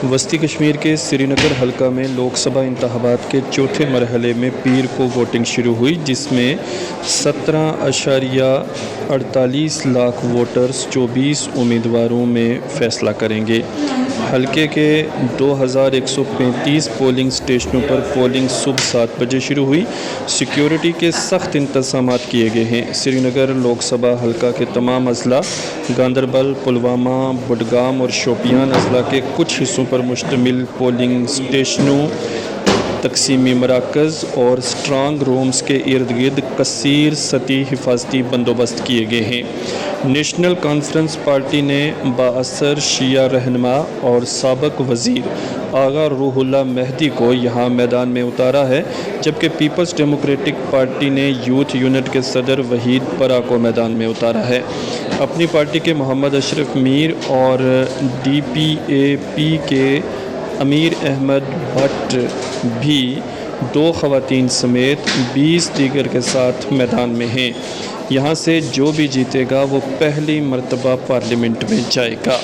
वस्ती कश्मीर के श्रीनगर हलका में लोकसभा इंतखाबात के चौथे मरहले में पीर को वोटिंग शुरू हुई, जिसमें 17.48 लाख वोटर्स 24 उम्मीदवारों में फ़ैसला करेंगे। हलके के 2135 पोलिंग स्टेशनों पर पोलिंग सुबह 7 बजे शुरू हुई। सिक्योरिटी के सख्त इंतज़ामात किए गए हैं। श्रीनगर लोकसभा हलका के तमाम अजला, गांदरबल, पुलवामा, बुडगाम और शोपियान अजला के कुछ हिस्सों पर मुश्तमिल पोलिंग स्टेशनों, तकसीमी मराकज़ और स्ट्रांग रूम्स के इर्द गिर्द कसीर सतही हिफाजती बंदोबस्त किए गए हैं। नेशनल कॉन्फ्रेंस पार्टी ने बाअसर शिया रहनुमा और साबिक़ वज़ीर आगा रूहुल्लाह मेहदी को यहाँ मैदान में उतारा है, जबकि पीपल्स डेमोक्रेटिक पार्टी ने यूथ यूनिट के सदर वहीद परा को मैदान में उतारा है। अपनी पार्टी के मोहम्मद अशरफ मीर और DPAP के अमीर अहमद भट्ट भी 2 ख़वातीन समेत 20 दीगर के साथ मैदान में हैं। यहाँ से जो भी जीतेगा वो पहली मर्तबा पार्लियामेंट में जाएगा।